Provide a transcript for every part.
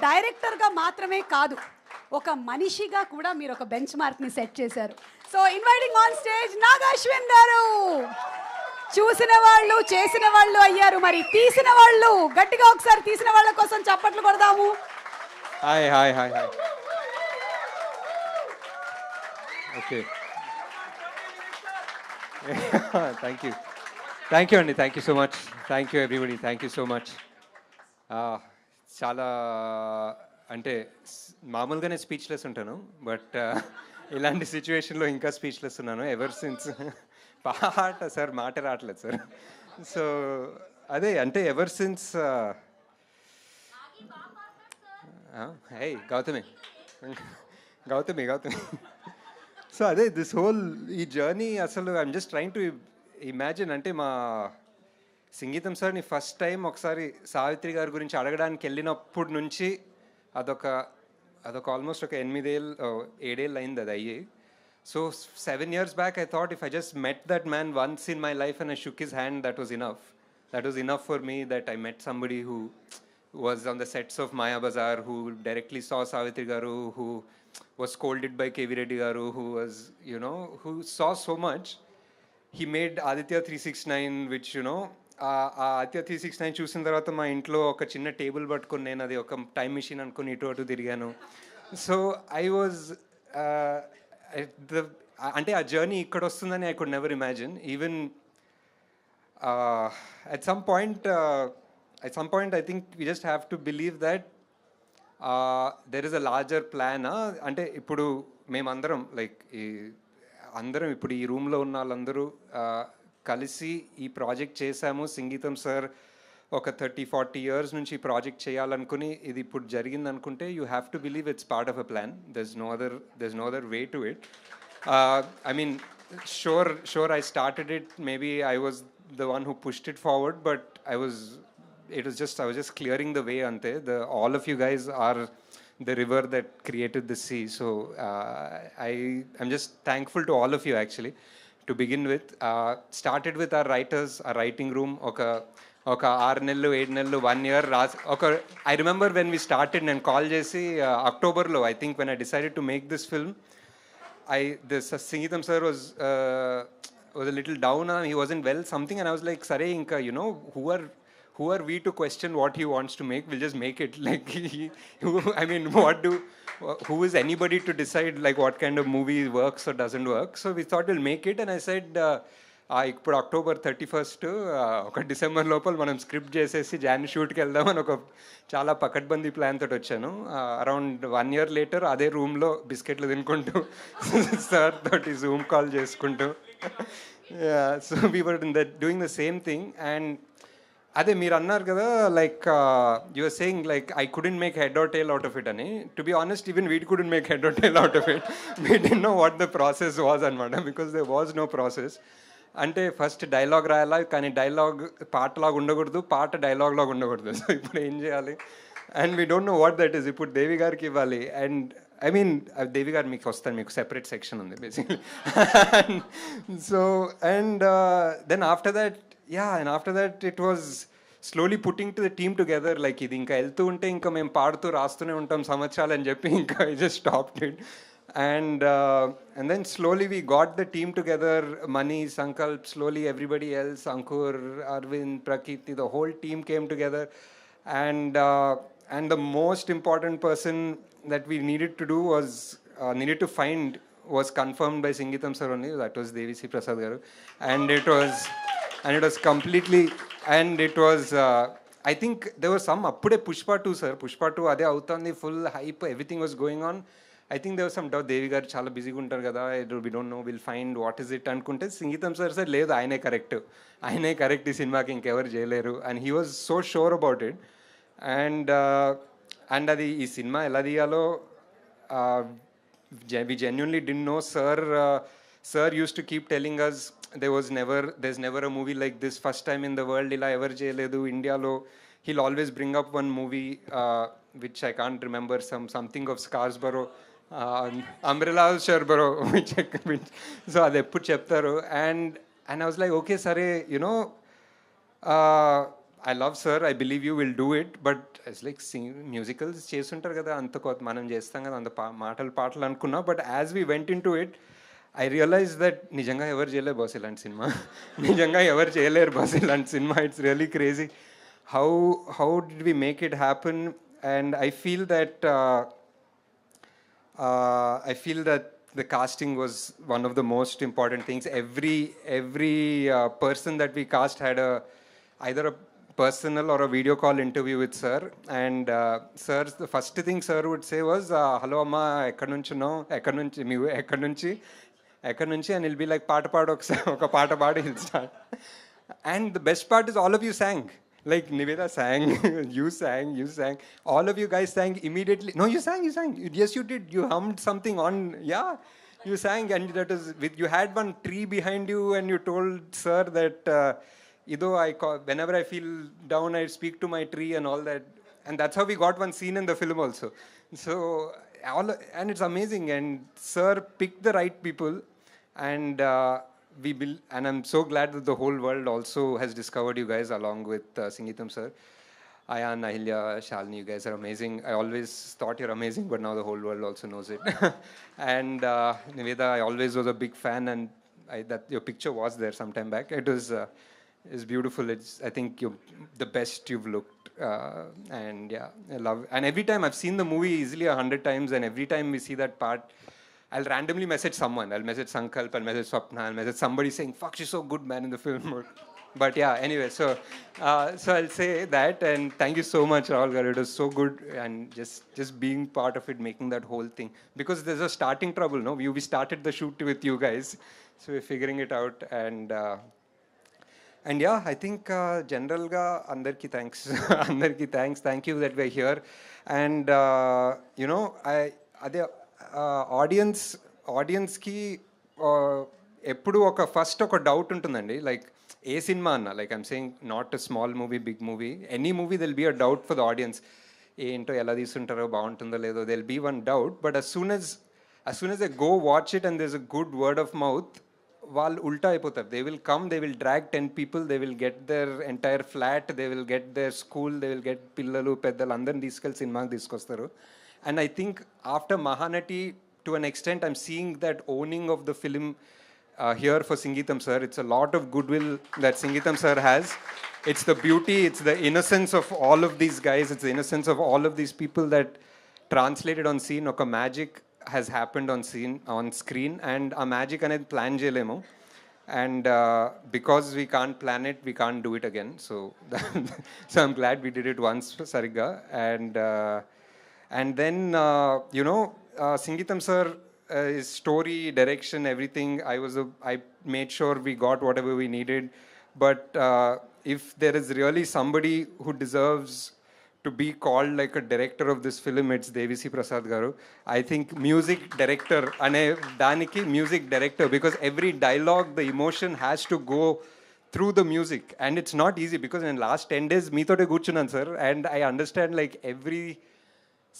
డైరెక్టర్గా మాత్రమే కాదు, ఒక మనిషిగా కూడా మీరు ఒక బెంచ్ మార్క్ని సెట్ చేశారు. So inviting on stage Nag Ashwin గారు. చూసిన వాళ్ళు చేసిన వాళ్ళు అయ్యారు, మరి తీసిన వాళ్ళు గట్టిగా ఒకసారి తీసిన వాళ్ళ కోసం చప్పట్లు కొడదాము. Hi hi hi hi. Okay, thank you అండి, thank you so much, thank you everybody, thank you so much. చాలా అంటే మామూలుగానే స్పీచ్లెస్ ఉంటాను, బట్ ఇలాంటి సిచ్యువేషన్లో ఇంకా స్పీచ్లెస్ ఉన్నాను. ఎవర్ సిన్స్ పాట సార్ మాట రావట్లేదు సార్. సో అదే అంటే ఎవర్ సిన్స్ హే గౌతమి గౌతమి గౌతమి సో అదే దిస్ హోల్ ఈ జర్నీ అసలు I'm just trying to imagine. అంటే మా సంగీతం సార్ని ఫస్ట్ టైం ఒకసారి సావిత్రి గారి గురించి అడగడానికి వెళ్ళినప్పటి నుంచి అదొక ఆల్మోస్ట్ ఒక 7 ఏళ్ళు అయింది అది అయ్యి. So 7 years back I thought if I just met that man once in my life and I shook his hand, that was enough. That was enough for me, that I met somebody who was on the sets of Maya Bazaar, who directly saw Savitri Garu, who was scolded by KV Reddy Garu, who was, you know, who saw so much. He made Aditya 369, which, you know, Aditya 369 చూసిన తర్వాత మా ఇంట్లో ఒక చిన్న table పట్టుకొని నేను అది ఒక టైం మిషన్ అనుకుని ఇటు అటు తిరిగాను. సో ఐ వాజ్ అంటే ఆ జర్నీ ఇక్కడ వస్తుందని I could never imagine. Even at some point I think we just have to believe that there is a larger plan. అంటే ఇప్పుడు మేమందరం లైక్ అందరం ఇప్పుడు ఈ రూమ్లో ఉన్న వాళ్ళందరూ కలిసి ఈ ప్రాజెక్ట్ చేశాము. సంగీతం సార్ ఒక 30-40 years నుంచి ఈ ప్రాజెక్ట్ చేయాలనుకుని ఇది ఇప్పుడు జరిగింది అనుకుంటే you have to believe it's part of a plan. there's no other way to it. I mean, sure I started it, maybe I was the one who pushed it forward, but I was just clearing the way ante. All of you guys are the river that created the sea. So I'm just thankful to all of you actually. To begin with, started with our writers, our writing room, oka 6 నెలలు 7 నెలలు 1 year I remember when we started and call chesi October lo, I think, when I decided to make this film, Singeetham sir was a little down, he wasn't well something, and I was like, sare inka, you know, who are we to question what he wants to make? We'll just make it. Like I mean, who is anybody to decide like what kind of movie works or doesn't work? So we thought we'll make it, and I said ఇప్పుడు October 31st ఒక December లోపల మనం script చేసేసి John షూట్కి వెళ్దామని ఒక చాలా పకడ్బందీ plan తోటి వచ్చాను. అరౌండ్ 1 year later అదే రూమ్లో బిస్కెట్లు తినుకుంటూ సార్ తోటి జూమ్ కాల్ చేసుకుంటూ so we were doing the same thing. And అదే మీరు అన్నారు కదా, like you are saying like I couldn't make head or tail out of it అని. To be honest, even we couldn't make head or tail out of it. We don't know what the process was అనమాట, because there was no process. అంటే first dialogue రాయాలా, కానీ dialogue పాటలాగా ఉండకూడదు, పాట డైలాగ్లాగా ఉండకూడదు. So ఇప్పుడు ఏం చేయాలి? And we don't know what that is. ఇప్పుడు దేవి గారికి ఇవ్వాలి. అండ్ ఐ మీన్ దేవి గారు మీకు వస్తాను, మీకు సెపరేట్ సెక్షన్ ఉంది basically. So and then after that it was slowly putting to the team together. Like ఇది ఇంకా వెళ్తూ ఉంటే ఇంకా మేము పాడుతూ రాస్తూనే ఉంటాం సంవత్సరాలు అని చెప్పి ఇంకా I just stopped it. And then slowly we got the team together, Mani, Sankalp, slowly everybody else, Ankur, Arvind, Prakriti, the whole team came together. And the most important person that we needed to do needed to find was confirmed by Singeetham sir only. That was Devi Prasad garu. And it was completely, and it was I think there was some appude Pushpa 2 sir, Pushpa 2 ade avutandi, full hype, everything was going on. I think there was some doubt, దేవి గారు చాలా బిజీగా ఉంటారు కదా, we don't know, we'll find what is it అనుకుంటే సంగీతం sir sir లేదు, ఆయనే correct ఈ సినిమాకి ఇంకెవరు చేయలేరు. And he was so sure about it. And అది ఈ సినిమా ఎలా తీయాలో we genuinely didn't know. Sir used to keep telling us there's never a movie like this, first time in the world, ఇలా ఎవరు చేయలేదు ఇండియాలో. He'll always bring up one movie which I can't remember, something of Scarsborough, Umbrella Sherborough, which so అది ఎప్పుడు చెప్తారు. And I was like, okay sare, you know, I love sir, I believe you will do it, but it's like musicals చేస్తుంటారు కదా అంత కొత్త మనం చేస్తాం కదా అంత మాటలు పాటలు అనుకున్నా, but as we went into it I realize that నిజంగా ఎవరు చేయలేరు బాస్ ఇలాంటి సినిమా. నిజంగా ఎవరు చేయలేరు బాస్ ఇలాంటి సినిమా. It's really crazy how did we make it happen. And I feel that the casting was one of the most important things. Every person that we cast had either a personal or a video call interview with sir. And sir, the first thing sir would say was, hello amma, ekkadi nunchi no, ekkadi nunchi meevu, ekkadi nunchi, and he'll be like paata paadu oka paata paadu, he'll start. And the best part is all of you sang. Like Niveda sang, you sang, all of you guys sang immediately. No, you sang. Yes, you did. You hummed something on, yeah, you sang, and that is with, you had one tree behind you, and you told sir that, whenever I feel down, I speak to my tree and all that. And that's how we got one scene in the film also. So, and it's amazing, and sir picked the right people, and and I'm so glad that the whole world also has discovered you guys along with Singeetham sir. Ayan, Ahilya, Shalini, you guys are amazing. I always thought you're amazing, but now the whole world also knows it. And Niveda, I always was a big fan, and that your picture was there sometime back. It was it's beautiful. I think you're the best you've looked. And yeah, I love. And every time I've seen the movie easily 100 times, and every time we see that part, I'll randomly message someone. I'll message Sankalp, I'll message Swapna, I'll message somebody saying, fuck, she's so good, man, in the film. But yeah, anyway, so I'll say that, and thank you so much, Rahul Garu. It was so good, and just being part of it, making that whole thing. Because there's a starting trouble, no? We started the shoot with you guys, so we're figuring it out. And yeah, I think general ga andarki thanks. Andarki thanks. Thank you that we're here. And ఆడియన్స్కి ఎప్పుడు first ఒక doubt ఉంటుందండి, like ఏ సినిమా అన్న, like I'm saying not a small movie, big movie, any movie there'll be a doubt for the audience. ఏంటో ఎలా తీసుంటారో, బాగుంటుందో లేదో, there'll be one doubt. But as soon as they go watch it and there's a good word of mouth, వాళ్ళు ఉల్టా అయిపోతారు. They will come, they will drag 10 people, they will get their entire flat, they will get their school, they will get పిల్లలు పెద్దలు అందరిని తీసుకెళ్ళి సినిమాకి తీసుకొస్తారు. And I think after Mahanati, to an extent, I'm seeing that owning of the film here for Singeetham sir. It's a lot of goodwill that Singeetham sir has. It's the beauty, it's the innocence of all of these guys, it's the innocence of all of these people that translated on scene. Oka magic has happened on screen, and a magic anedi plan cheyalemo. And because we can't plan it, we can't do it again. So I'm glad we did it once, Sarigga. And then, Singeetham sir, his story, direction, everything, I made sure we got whatever we needed. But if there is really somebody who deserves to be called like a director of this film, it's Devi Prasad garu. I think music director, ane daniki music director, because every dialogue, the emotion has to go through the music. And it's not easy, because in the last 10 days, meethote guchunan sir, and I understand like every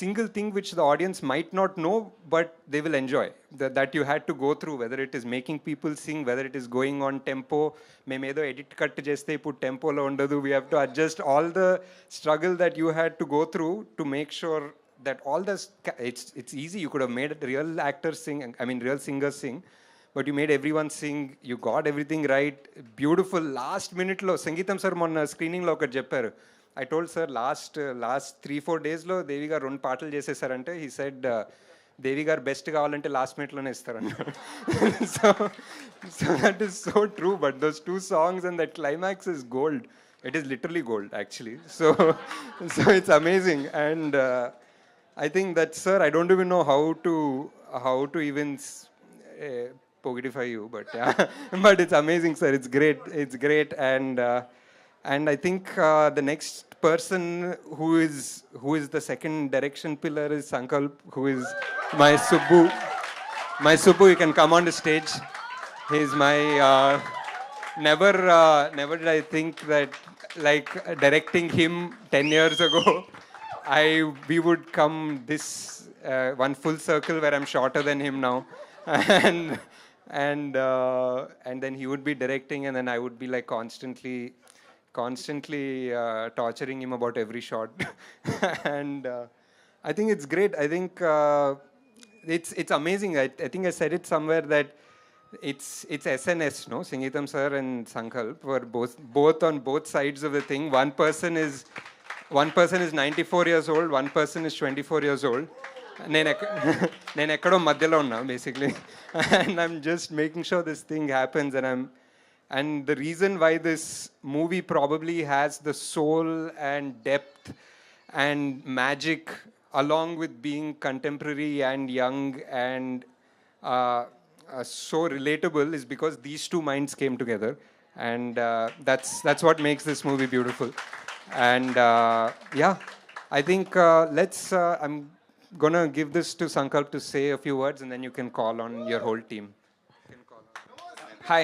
single thing which the audience might not know, but they will enjoy, that you had to go through, whether it is making people sing, whether it is going on tempo. Memedo edit cut cheste put tempo lo undadu, we have to adjust all the struggle that you had to go through to make sure that all the it's easy. You could have made real actors sing, I mean real singers sing, but you made everyone sing. You got everything right. Beautiful. Last minute lo Singeetham sir monna screening lo okati chepparu. I told sir last 3-4 days lo Devi garu రెండు పాటలు చేసేసారంటే, he said Devi garu best కావాలంటే last minute లోనే ఇస్తారన్నారు. So that is so true. But those two songs and that climax is gold. It is literally gold actually. So it's amazing. And I think that sir, I don't even know how to even pogify you, but yeah. But it's amazing sir. It's great. And I think the next person who is the second direction pillar is Sankalp, who is my Subbu. My Subbu, you can come on the stage. He's my never did I think that like directing him 10 years ago, we would come this one full circle where I'm shorter than him now. And then he would be directing, and then I would be like constantly constantly torturing him about every shot. And I think it's great. I think it's amazing. I think I said it somewhere that it's SNS, no? Singeetham sir and Sankalp were both on both sides of the thing. One person is 94 years old, one person is 24 years old. నేను ఎక్కడో మధ్యలో ఉన్నా basically. And I'm just making sure this thing happens, and the reason why this movie probably has the soul and depth and magic along with being contemporary and young and so relatable is because these two minds came together, and that's what makes this movie beautiful. And yeah, I think I'm gonna give this to Sankalp to say a few words, and then you can call on your whole team. Hi.